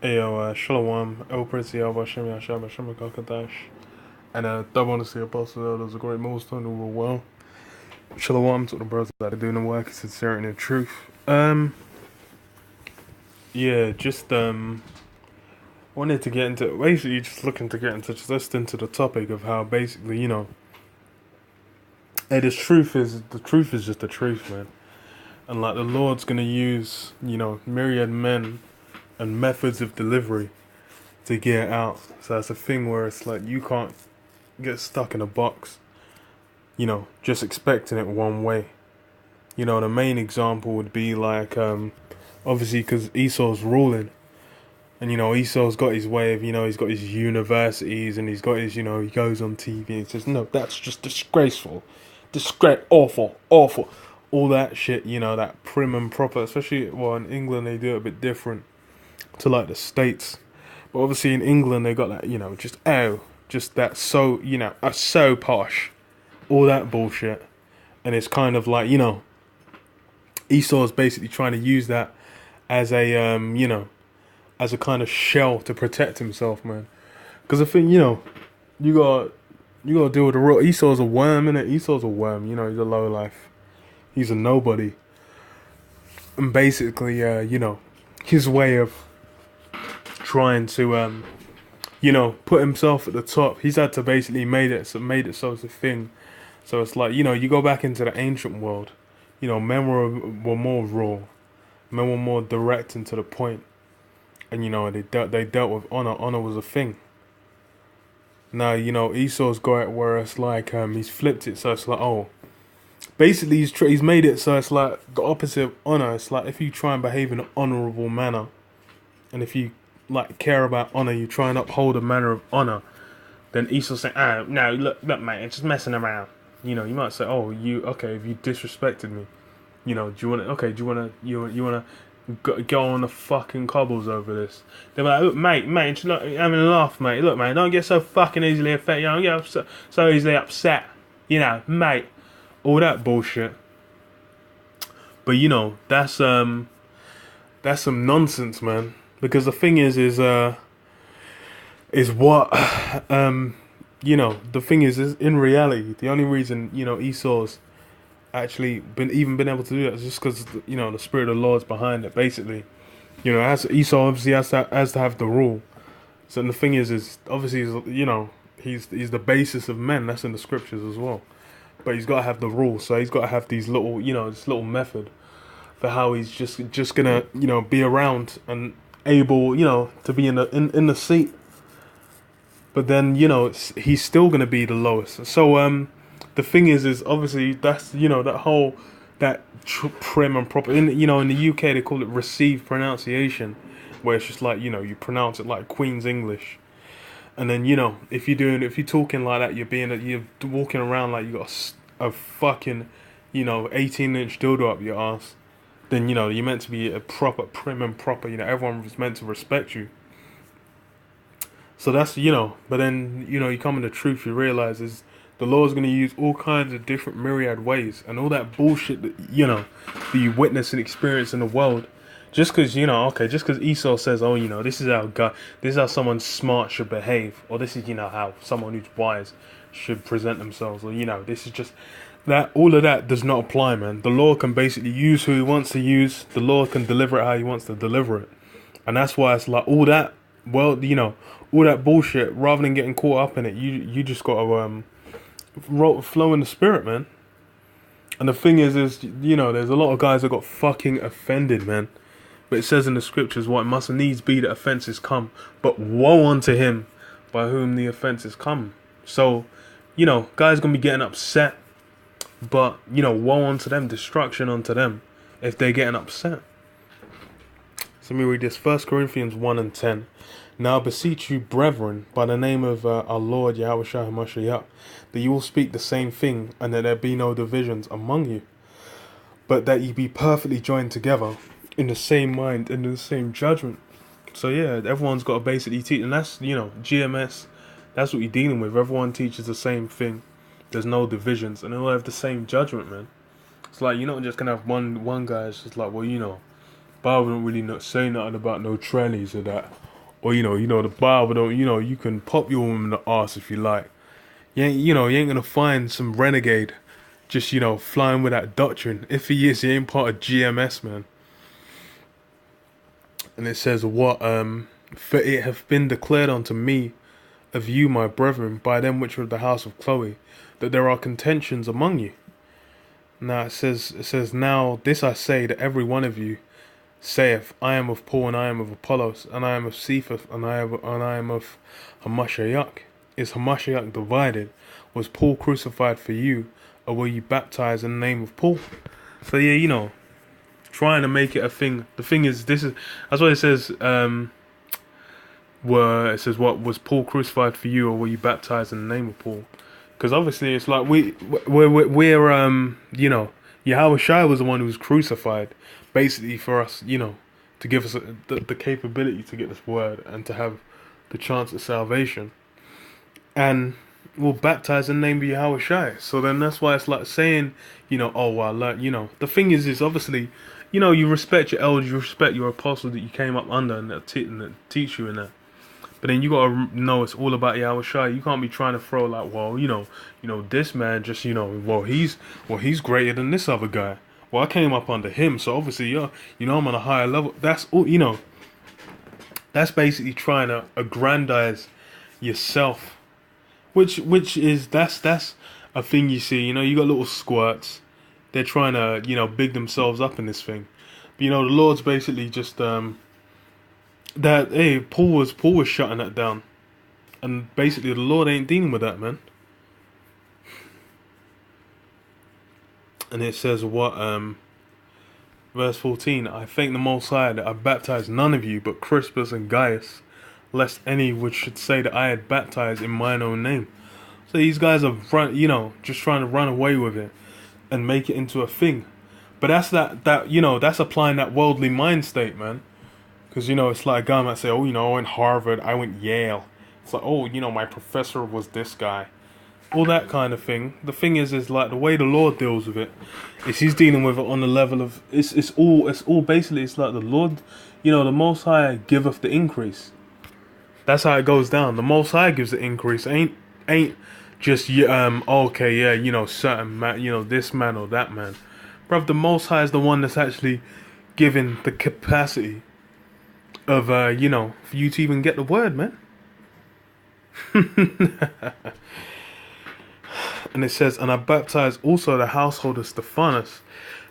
Ayo, Shalom, El Prince, Yahweh Hashem, Hashem, Kakadash, and double honestly, Apostle, there's a great millstone who will well. Shalom to the brothers that are doing the work in sincerity and truth. Yeah, just wanted to get into basically just looking to get into just into the topic of how basically hey, the truth is just the truth, man, and like the Lord's gonna use myriad men and methods of delivery to get it out. So that's a thing where it's like you can't get stuck in a box, just expecting it one way. The main example would be like, obviously, because Esau's ruling, and Esau's got his way of, he's got his universities and he's got his, he goes on TV and says, no, that's just disgraceful, awful, awful, all that shit, that prim and proper, especially, well, in England they do it a bit different to like the States. But obviously in England they got that, just that so posh, all that bullshit. And it's kind of like, Esau is basically trying to use that as a, as a kind of shell to protect himself, man. Because I think, you got to deal with the real. Esau's a worm, innit? Esau's a worm, he's a lowlife. He's a nobody. And basically, his way of trying to, put himself at the top, he's had to basically made it so it's a thing. So it's like, you go back into the ancient world, men were more raw, men were more direct and to the point, and they dealt with honor. Honor was a thing. Now Esau's got it where it's like he's flipped it, so it's like, oh, basically he's made it so it's like the opposite of honor. It's like if you try and behave in an honorable manner, and if you like care about honor, you try and uphold a manner of honor, then Esau's saying, no, look, mate, it's just messing around. You might say, oh, okay, if you disrespected me, do you want to go on the fucking cobbles over this? They're like, look, mate, just look, having a laugh, mate. Look, mate, don't get so fucking easily affected. Don't get so easily upset. Mate, all that bullshit. But that's some nonsense, man. Because the thing is what the thing is in reality the only reason Esau's actually been able to do that is just because the spirit of the Lord's behind it. Basically, as Esau obviously has to have the rule. So the thing is obviously he's the basis of men. That's in the scriptures as well. But he's got to have the rule. So he's got to have these little this little method for how he's just gonna be around and able to be in the seat. But then he's still gonna be the lowest. So the thing is obviously that's that whole prim and proper in the UK they call it received pronunciation, where it's just like you pronounce it like Queen's English. And then if you're talking like that, you're walking around like you got a fucking 18-inch dildo up your ass. Then you're meant to be a proper prim and proper. Everyone is meant to respect you. So that's but then you come in the truth. You realize is the Lord's going to use all kinds of different myriad ways, and all that bullshit that that you witness and experience in the world. Just because just because Esau says, oh, this is how God, this is how someone smart should behave, or this is how someone who's wise should present themselves, or this is just. That all of that does not apply, man. The Lord can basically use who He wants to use. The Lord can deliver it how He wants to deliver it, and that's why it's like all that. Well, all that bullshit. Rather than getting caught up in it, you just got to flow in the spirit, man. And the thing is there's a lot of guys that got fucking offended, man. But it says in the scriptures, what it must needs be that offences come, but woe unto him by whom the offences come. So, guys gonna be getting upset. But, woe unto them, destruction unto them, if they're getting upset. So let me read this. 1 Corinthians 1 and 10. Now I beseech you, brethren, by the name of our Lord Yahweh HaMashiach, that you will speak the same thing, and that there be no divisions among you, but that ye be perfectly joined together in the same mind and in the same judgment. So yeah, everyone's got to basically teach, and that's, GMS, that's what you're dealing with. Everyone teaches the same thing. There's no divisions, and they all have the same judgment, man. It's like you're not just gonna have one guy. It's just like, well, Bible don't really not say nothing about no trannies or that, or the Bible don't, you can pop your woman in the arse if you like. You ain't gonna find some renegade just flying with that doctrine. If he is, he ain't part of GMS, man. And it says what for it hath been declared unto me of you, my brethren, by them which are of the house of Chloe, that there are contentions among you. Now it says now this I say, that every one of you saith, I am of Paul, and I am of Apollos, and I am of Cephas, and I am of Hamashiach. Is Hamashiach divided? Was Paul crucified for you, or were you baptized in the name of Paul? So yeah, trying to make it a thing. The thing is, that's what it says. Where it says, what was Paul crucified for you, or were you baptized in the name of Paul? Because obviously it's like we're Yahweh Shai was the one who was crucified, basically for us, to give us the capability to get this word and to have the chance of salvation. And we'll baptize in the name of Yahweh Shai. So then that's why it's like saying, oh well, the thing is obviously, you respect your elders, you respect your apostle that you came up under and that teach you in that. But then you gotta know it's all about Yahweh Shai. You can't be trying to throw like, well, this man just, he's greater than this other guy. Well, I came up under him, so obviously, I'm on a higher level. That's all, That's basically trying to aggrandize yourself, which is that's a thing you see. You got little squirts. They're trying to big themselves up in this thing. But the Lord's basically just Paul was shutting that down, and basically the Lord ain't dealing with that, man. And it says what verse 14, I thank the Most High that I baptized none of you but Crispus and Gaius, lest any which should say that I had baptized in mine own name. So these guys are just trying to run away with it and make it into a thing. But that's that's applying that worldly mind state, man. Because, it's like a guy might say, oh, I went Harvard, I went Yale. It's like, oh, my professor was this guy. All that kind of thing. The thing is like the way the Lord deals with it is he's dealing with it on the level of, it's all basically, it's like the Lord, the Most High giveth the increase. That's how it goes down. The Most High gives the increase. Ain't just, okay, yeah, certain man, this man or that man. Bruv, the Most High is the one that's actually giving the capacity of for you to even get the word, man. And it says, and I baptize also the household of Stephanus.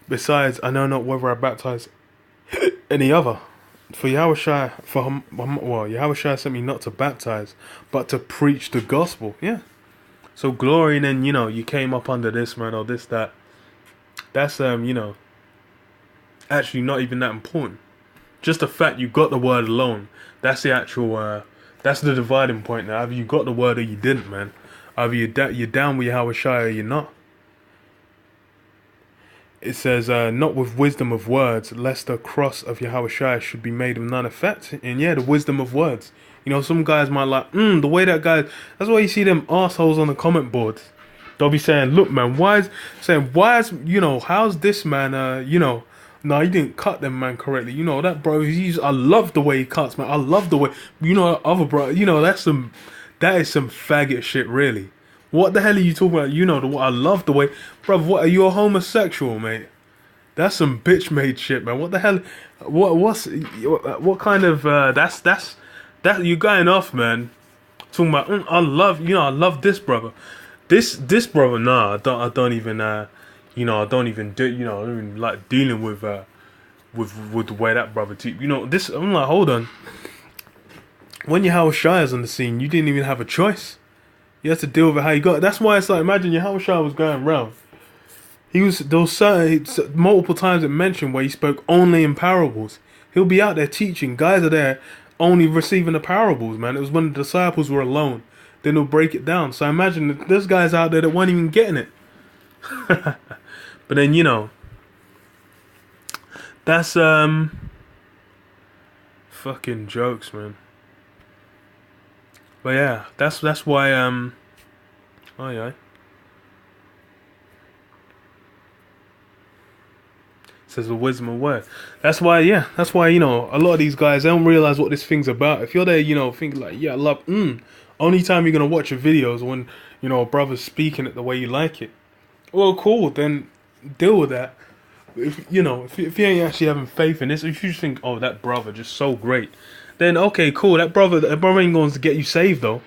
Besides, I know not whether I baptize any other. For Yahweh Shai, Yahweh Shai sent me not to baptize, but to preach the gospel. Yeah. So glory, and then you came up under this man or this that. That's actually not even that important. Just the fact you got the word alone, that's the actual, that's the dividing point now. Either you got the word or you didn't, man. Either you're down with Yahweh Shai or you're not. It says, not with wisdom of words, lest the cross of Yahweh Shai should be made of none effect. And yeah, the wisdom of words. Some guys might like, the way that guy, that's why you see them assholes on the comment boards. They'll be saying, look, man, how's this man, no, you didn't cut them, man, correctly. That bro, I love the way he cuts, man. I love the way, other bro, that is some faggot shit, really. What the hell are you talking about? I love the way, bro, what, are you a homosexual, mate? That's some bitch made shit, man. What the hell, what kind of, that you're going off, man. Talking about, I love this brother. This brother, nah, I don't even, I don't even like dealing with the way that brother teach. I'm like, hold on. When Yahweh Shai is on the scene, you didn't even have a choice. You had to deal with it how you got it. That's why it's like, imagine Yahweh Shai was going around. There was multiple times it mentioned where he spoke only in parables. He'll be out there teaching. Guys are there only receiving the parables, man. It was when the disciples were alone. Then he'll break it down. So imagine that there's guys out there that weren't even getting it. But then, that's fucking jokes, man. But yeah, that's why oh yeah. It access the wisdom of word. That's why, you know, a lot of these guys, they don't realize what this thing's about. If you're there, you know, thinking like, yeah, I love, only time you're going to watch your videos when, you know, a brother's speaking it the way you like it. Well, cool, then deal with that. If, you know, if you ain't actually having faith in this, if you just think, oh, that brother just so great, then okay, cool, that brother ain't going to get you saved, though.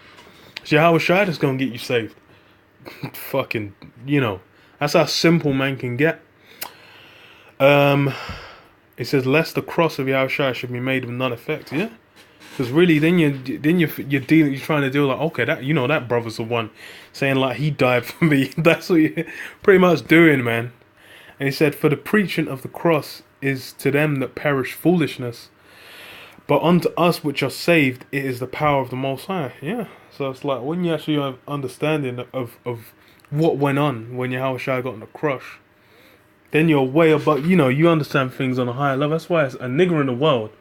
So how is that's going to get you saved? Fucking, you know, that's how simple man can get. It says, lest the cross of Yahushua should be made of none effect. Yeah, because really, then you're trying to deal like, okay, that, you know, that brother's the one saying like he died for me. That's what you're pretty much doing, man. And he said, for the preaching of the cross is to them that perish foolishness, but unto us which are saved, it is the power of the Most High. Yeah. So it's like when you actually have understanding of what went on when Yahushua got on the cross, then you're way above, you know, you understand things on a higher level. That's why it's a nigger in the world.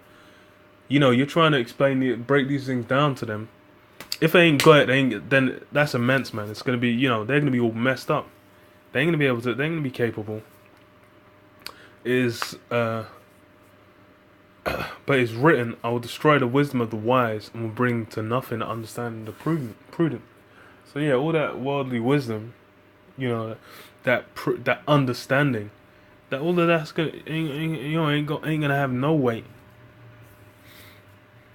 You know, you're trying to break these things down to them. If they ain't got it, then that's immense, man. It's going to be, you know, they're going to be all messed up. They ain't going to be able to, they ain't going to be capable. But it's written, I will destroy the wisdom of the wise and will bring to nothing the understanding of the prudent. So yeah, all that worldly wisdom, you know, that understanding, that all of that's ain't gonna have no weight.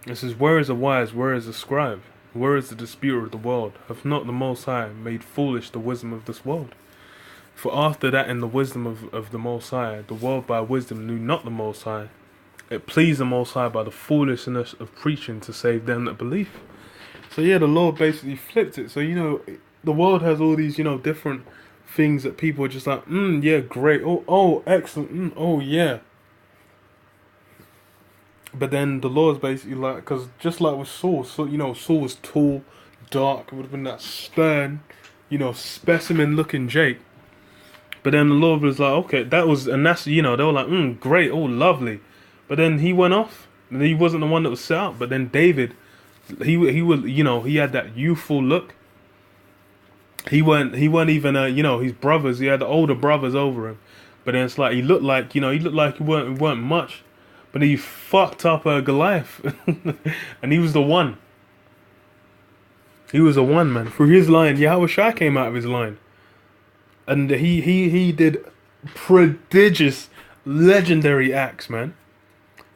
It says, where is the wise? Where is the scribe? Where is the disputer of the world? Have not the Most High made foolish the wisdom of this world? For after that, in the wisdom of the Most High, the world by wisdom knew not the Most High. It pleased the Most High by the foolishness of preaching to save them that believe. So yeah, the Lord basically flipped it. So, you know, the world has all these, you know, different things that people are just like, yeah, great. Oh, excellent. Oh, yeah. But then the Lord's basically like, because just like with Saul, so, you know, Saul was tall, dark, it would have been that stern, you know, specimen-looking Jake. But then the Lord was like, okay, that's, you know, they were like, great, oh, lovely. But then he went off, and he wasn't the one that was set up. But then David, he was, you know, he had that youthful look. He weren't even, you know, his brothers. He had the older brothers over him. But then it's like he looked like he weren't much. But he fucked up Goliath, and he was the one. He was the one, man. Through his line, Yahushua came out of his line, and he did prodigious, legendary acts, man.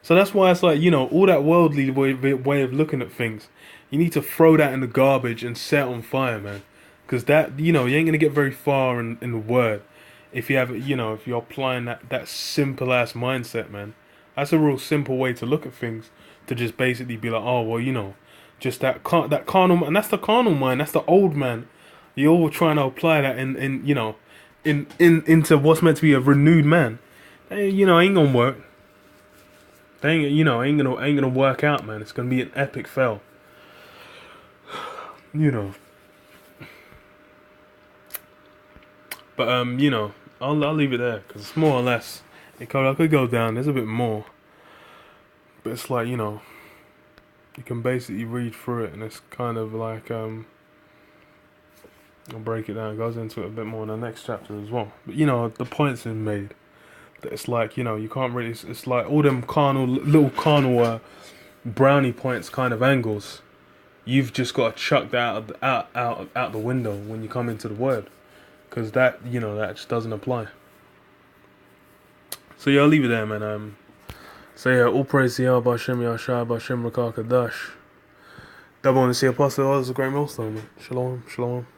So that's why it's like, you know, all that worldly way of looking at things, you need to throw that in the garbage and set on fire, man. Because that, you know, you ain't going to get very far in the word if you have, you know, if you're applying that simple-ass mindset, man. That's a real simple way to look at things, to just basically be like, oh, well, you know, just that carnal, and that's the carnal mind, that's the old man. You're all trying to apply that in you know, into what's meant to be a renewed man. You know, ain't going to work. Ain't gonna work out, man. It's gonna be an epic fail. You know. But you know, I'll leave it there because it's more or less. I could go down. There's a bit more, but it's like, you know, you can basically read through it, and it's kind of like I'll break it down. It goes into it a bit more in the next chapter as well. But you know, the points are made. It's like, you know, you can't really, it's like all them little carnal brownie points kind of angles. You've just got to chuck that out the window when you come into the word, because that, you know, that just doesn't apply. So yeah, I'll leave it there, man. So yeah, all praise to Yahweh Bashem Yahshua Bashem Rakah Kadash. Double on the Apostle, this is a great millstone, man. Shalom, shalom.